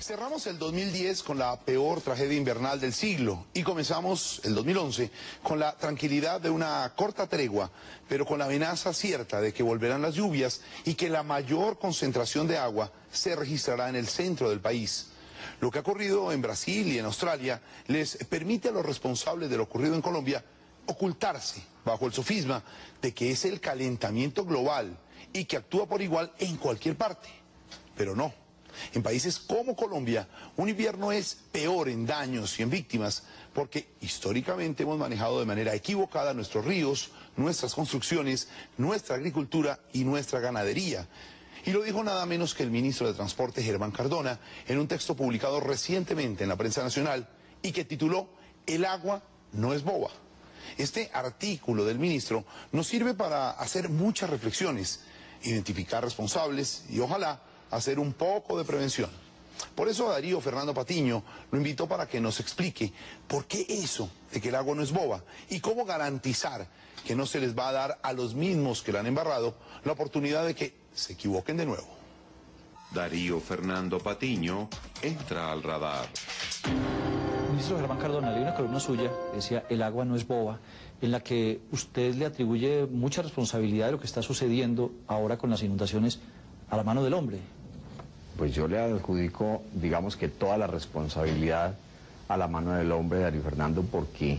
Cerramos el 2010 con la peor tragedia invernal del siglo y comenzamos el 2011 con la tranquilidad de una corta tregua, pero con la amenaza cierta de que volverán las lluvias y que la mayor concentración de agua se registrará en el centro del país. Lo que ha ocurrido en Brasil y en Australia les permite a los responsables de lo ocurrido en Colombia ocultarse bajo el sofisma de que es el calentamiento global y que actúa por igual en cualquier parte. Pero no. En países como Colombia, un invierno es peor en daños y en víctimas porque históricamente hemos manejado de manera equivocada nuestros ríos, nuestras construcciones, nuestra agricultura y nuestra ganadería. Y lo dijo nada menos que el ministro de Transporte, Germán Cardona, en un texto publicado recientemente en la prensa nacional y que tituló "El agua no es boba". Este artículo del ministro nos sirve para hacer muchas reflexiones, identificar responsables y ojalá hacer un poco de prevención. Por eso Darío Fernando Patiño lo invitó para que nos explique por qué eso de que el agua no es boba y cómo garantizar que no se les va a dar a los mismos que la han embarrado la oportunidad de que se equivoquen de nuevo. Darío Fernando Patiño entra al radar. Ministro Germán Cardona, leí una columna suya, decía "el agua no es boba", en la que usted le atribuye mucha responsabilidad de lo que está sucediendo ahora con las inundaciones a la mano del hombre. Pues yo le adjudico, digamos que toda la responsabilidad a la mano del hombre, Darío Fernando, porque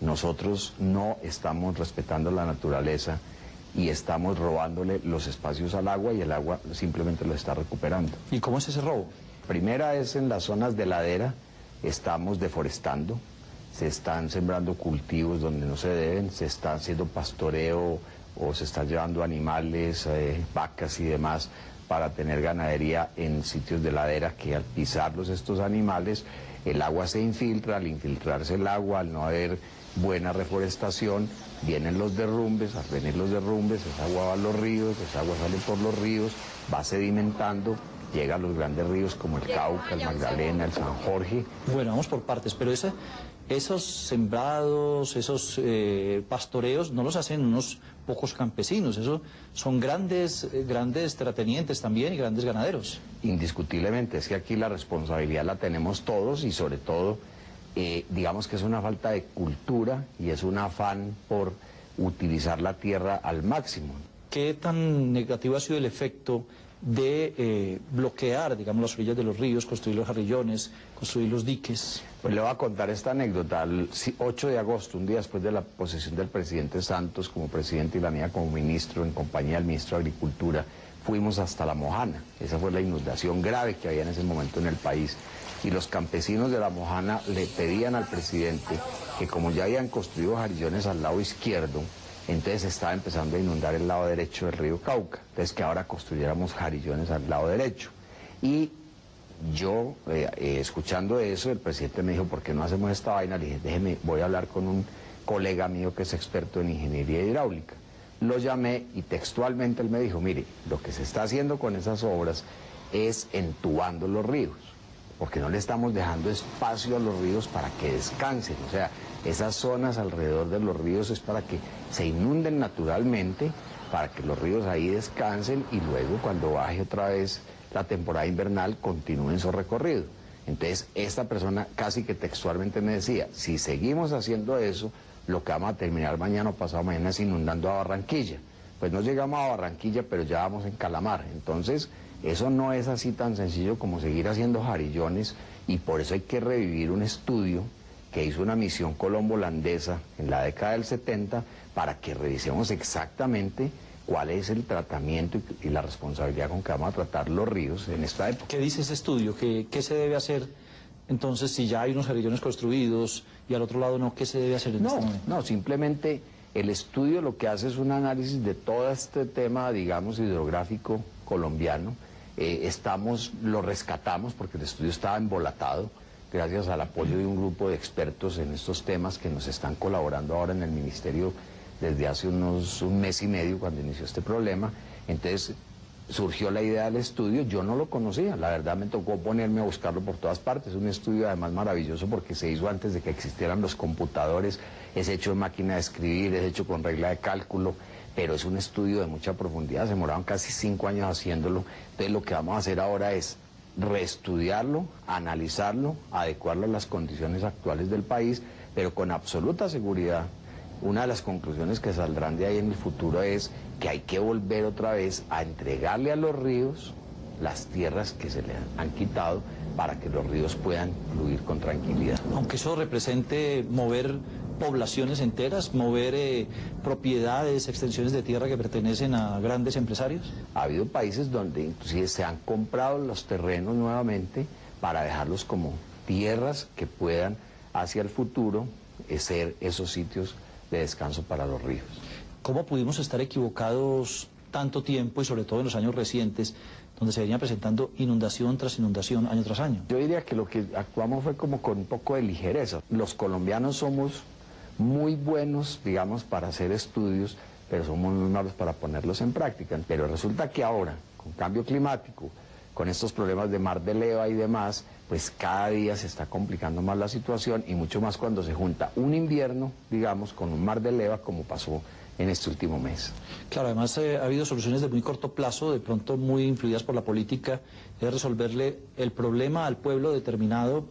nosotros no estamos respetando la naturaleza y estamos robándole los espacios al agua y el agua simplemente lo está recuperando. ¿Y cómo es ese robo? Primera es en las zonas de ladera, estamos deforestando, se están sembrando cultivos donde no se deben, se está haciendo pastoreo o se están llevando animales, vacas y demás, para tener ganadería en sitios de ladera que al pisarlos estos animales, el agua se infiltra, al infiltrarse el agua, al no haber buena reforestación, vienen los derrumbes, al venir los derrumbes, esa agua va a los ríos, esa agua sale por los ríos, va sedimentando, llega a los grandes ríos como el Cauca, el Magdalena, el San Jorge. Bueno, vamos por partes, pero esos sembrados, esos pastoreos no los hacen unos pocos campesinos, eso son grandes terratenientes también y grandes ganaderos. Indiscutiblemente, es que aquí la responsabilidad la tenemos todos y sobre todo, digamos que es una falta de cultura y es un afán por utilizar la tierra al máximo. ¿Qué tan negativo ha sido el efecto de bloquear, digamos, las orillas de los ríos, construir los jarrillones, construir los diques? Pues le voy a contar esta anécdota. El 8 de agosto, un día después de la posesión del presidente Santos como presidente y la mía como ministro, en compañía del ministro de Agricultura, fuimos hasta La Mojana. Esa fue la inundación grave que había en ese momento en el país. Y los campesinos de La Mojana le pedían al presidente que, como ya habían construido jarrillones al lado izquierdo, entonces estaba empezando a inundar el lado derecho del río Cauca, entonces que ahora construyéramos jarillones al lado derecho. Y yo, escuchando eso, el presidente me dijo, ¿por qué no hacemos esta vaina? Le dije, déjeme, voy a hablar con un colega mío que es experto en ingeniería hidráulica. Lo llamé y textualmente él me dijo, mire, lo que se está haciendo con esas obras es entubando los ríos, porque no le estamos dejando espacio a los ríos para que descansen, o sea, esas zonas alrededor de los ríos es para que se inunden naturalmente, para que los ríos ahí descansen y luego cuando baje otra vez la temporada invernal continúen su recorrido. Entonces esta persona casi que textualmente me decía, si seguimos haciendo eso, lo que vamos a terminar mañana o pasado mañana es inundando a Barranquilla. Pues no llegamos a Barranquilla, pero ya vamos en Calamar. Entonces eso no es así tan sencillo como seguir haciendo jarillones y por eso hay que revivir un estudio que hizo una misión colombo-holandesa en la década del 70 para que revisemos exactamente cuál es el tratamiento y la responsabilidad con que vamos a tratar los ríos en esta época. ¿Qué dice ese estudio? ¿Qué se debe hacer entonces si ya hay unos jarillones construidos y al otro lado no? ¿Qué se debe hacer en este momento? No, simplemente el estudio lo que hace es un análisis de todo este tema, digamos, hidrográfico colombiano. Lo rescatamos porque el estudio estaba embolatado, gracias al apoyo de un grupo de expertos en estos temas que nos están colaborando ahora en el ministerio desde hace un mes y medio cuando inició este problema. Entonces surgió la idea del estudio, yo no lo conocía, la verdad me tocó ponerme a buscarlo por todas partes. Es un estudio además maravilloso porque se hizo antes de que existieran los computadores, es hecho en máquina de escribir, es hecho con regla de cálculo, pero es un estudio de mucha profundidad, se demoraron casi 5 años haciéndolo. Entonces lo que vamos a hacer ahora es reestudiarlo, analizarlo, adecuarlo a las condiciones actuales del país, pero con absoluta seguridad. Una de las conclusiones que saldrán de ahí en el futuro es que hay que volver otra vez a entregarle a los ríos las tierras que se le han quitado para que los ríos puedan fluir con tranquilidad. Aunque eso represente mover poblaciones enteras, mover propiedades, extensiones de tierra que pertenecen a grandes empresarios. Ha habido países donde inclusive se han comprado los terrenos nuevamente para dejarlos como tierras que puedan hacia el futuro ser esos sitios de descanso para los ríos. ¿Cómo pudimos estar equivocados tanto tiempo y sobre todo en los años recientes, donde se venía presentando inundación tras inundación año tras año? Yo diría que lo que actuamos fue como con un poco de ligereza. Los colombianos somos muy buenos, digamos, para hacer estudios, pero somos muy malos para ponerlos en práctica. Pero resulta que ahora, con cambio climático, con estos problemas de mar de leva y demás, pues cada día se está complicando más la situación y mucho más cuando se junta un invierno, digamos, con un mar de leva como pasó en este último mes. Claro, además ha habido soluciones de muy corto plazo, de pronto muy influidas por la política, es resolverle el problema al pueblo determinado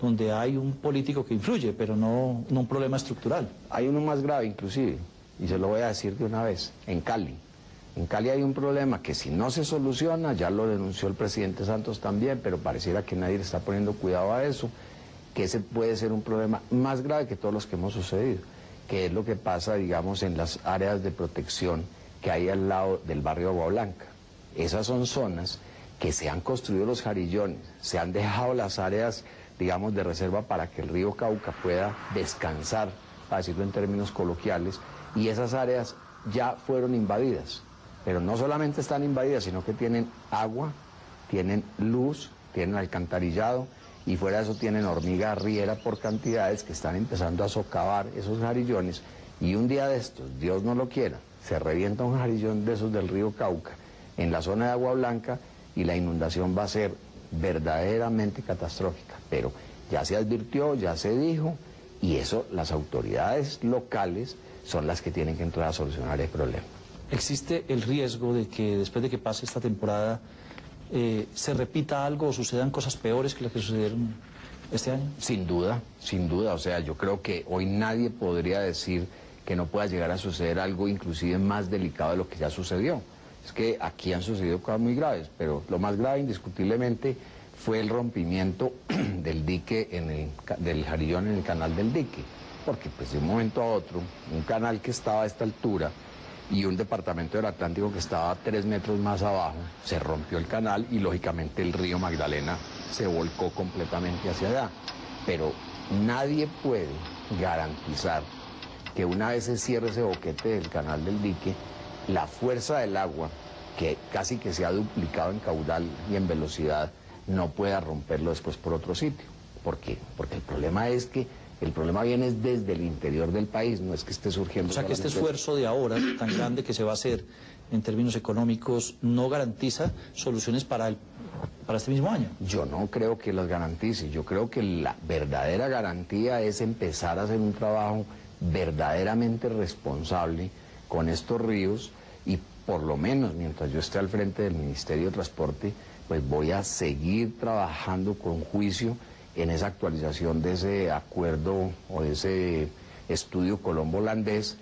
donde hay un político que influye, pero no un problema estructural. Hay uno más grave inclusive, y se lo voy a decir de una vez, en Cali. En Cali hay un problema que si no se soluciona, ya lo denunció el presidente Santos también, pero pareciera que nadie le está poniendo cuidado a eso, que ese puede ser un problema más grave que todos los que hemos sucedido, que es lo que pasa, digamos, en las áreas de protección que hay al lado del barrio Agua Blanca. Esas son zonas que se han construido los jarillones, se han dejado las áreas, digamos, de reserva para que el río Cauca pueda descansar, para decirlo en términos coloquiales, y esas áreas ya fueron invadidas. Pero no solamente están invadidas, sino que tienen agua, tienen luz, tienen alcantarillado y fuera de eso tienen hormiga riera por cantidades que están empezando a socavar esos jarillones y un día de estos, Dios no lo quiera, se revienta un jarillón de esos del río Cauca en la zona de Agua Blanca y la inundación va a ser verdaderamente catastrófica. Pero ya se advirtió, ya se dijo y eso las autoridades locales son las que tienen que entrar a solucionar el problema. ¿Existe el riesgo de que después de que pase esta temporada se repita algo o sucedan cosas peores que las que sucedieron este año? Sin duda, o sea, yo creo que hoy nadie podría decir que no pueda llegar a suceder algo inclusive más delicado de lo que ya sucedió. Es que aquí han sucedido cosas muy graves, pero lo más grave indiscutiblemente fue el rompimiento del dique, del jarillón en el canal del dique, porque pues de un momento a otro, un canal que estaba a esta altura y un departamento del Atlántico que estaba 3 metros más abajo, se rompió el canal y lógicamente el río Magdalena se volcó completamente hacia allá. Pero nadie puede garantizar que una vez se cierre ese boquete del canal del dique, la fuerza del agua, que casi que se ha duplicado en caudal y en velocidad, no pueda romperlo después por otro sitio. ¿Por qué? Porque el problema es que el problema viene desde el interior del país, no es que esté surgiendo. O sea que este esfuerzo de ahora, tan grande que se va a hacer en términos económicos, no garantiza soluciones para este mismo año. Yo no creo que las garantice, yo creo que la verdadera garantía es empezar a hacer un trabajo verdaderamente responsable con estos ríos y por lo menos mientras yo esté al frente del Ministerio de Transporte, pues voy a seguir trabajando con juicio en esa actualización de ese acuerdo o de ese estudio colombo-holandés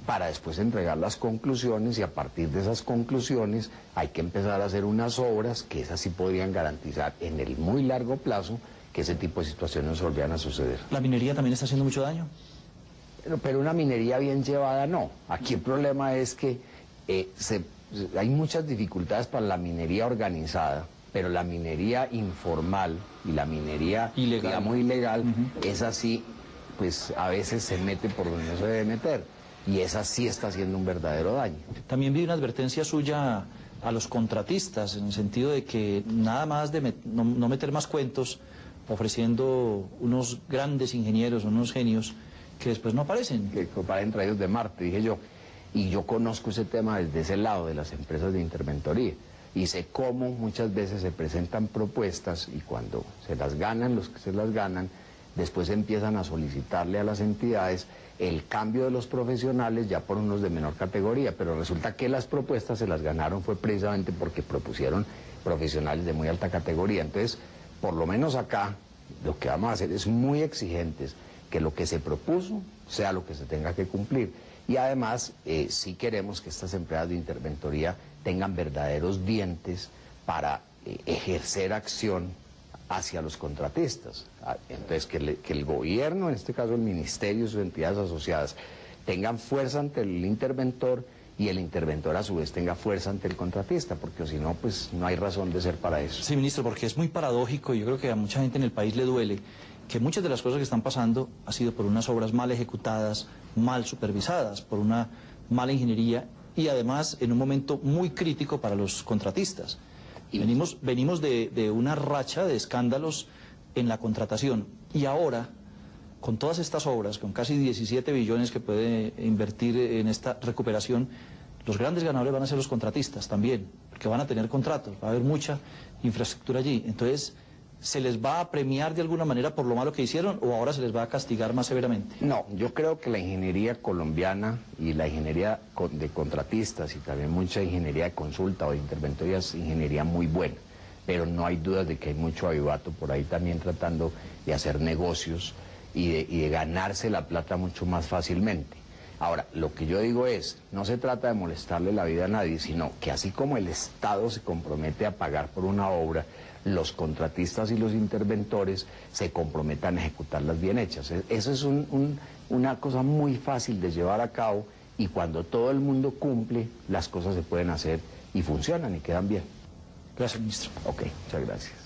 para después entregar las conclusiones y a partir de esas conclusiones hay que empezar a hacer unas obras que esas sí podrían garantizar en el muy largo plazo que ese tipo de situaciones no volvieran a suceder. ¿La minería también está haciendo mucho daño? Pero una minería bien llevada no. Aquí el problema es que hay muchas dificultades para la minería organizada, pero la minería informal y la minería ilegal, digamos, ilegal, esa sí, pues a veces se mete por donde no se debe meter, y esa sí está haciendo un verdadero daño. También vi una advertencia suya a los contratistas, en el sentido de que nada más de no meter más cuentos, ofreciendo unos grandes ingenieros, unos genios, que después no aparecen. Que aparecen traídos de Marte, dije yo, y yo conozco ese tema desde ese lado de las empresas de interventoría. Y sé cómo muchas veces se presentan propuestas y cuando se las ganan los que se las ganan, después empiezan a solicitarle a las entidades el cambio de los profesionales ya por unos de menor categoría, pero resulta que las propuestas se las ganaron fue precisamente porque propusieron profesionales de muy alta categoría. Entonces, por lo menos acá, lo que vamos a hacer es muy exigentes, que lo que se propuso sea lo que se tenga que cumplir. Y además, sí queremos que estas empresas de interventoría tengan verdaderos dientes para ejercer acción hacia los contratistas. Entonces, que el gobierno, en este caso el ministerio y sus entidades asociadas, tengan fuerza ante el interventor y el interventor a su vez tenga fuerza ante el contratista, porque si no, pues no hay razón de ser para eso. Sí, ministro, porque es muy paradójico y yo creo que a mucha gente en el país le duele que muchas de las cosas que están pasando ha sido por unas obras mal ejecutadas, mal supervisadas, por una mala ingeniería y además en un momento muy crítico para los contratistas. Venimos de una racha de escándalos en la contratación y ahora, con todas estas obras, con casi 17 billones que puede invertir en esta recuperación, los grandes ganadores van a ser los contratistas también, porque van a tener contratos, va a haber mucha infraestructura allí. Entonces, ¿se les va a premiar de alguna manera por lo malo que hicieron o ahora se les va a castigar más severamente? No, yo creo que la ingeniería colombiana y la ingeniería de contratistas y también mucha ingeniería de consulta o de interventoría es ingeniería muy buena, pero no hay dudas de que hay mucho avivato por ahí también tratando de hacer negocios y de ganarse la plata mucho más fácilmente. Ahora, lo que yo digo es, no se trata de molestarle la vida a nadie, sino que así como el Estado se compromete a pagar por una obra, los contratistas y los interventores se comprometan a ejecutarlas bien hechas. Eso es una cosa muy fácil de llevar a cabo y cuando todo el mundo cumple, las cosas se pueden hacer y funcionan y quedan bien. Gracias, ministro. Ok, muchas gracias.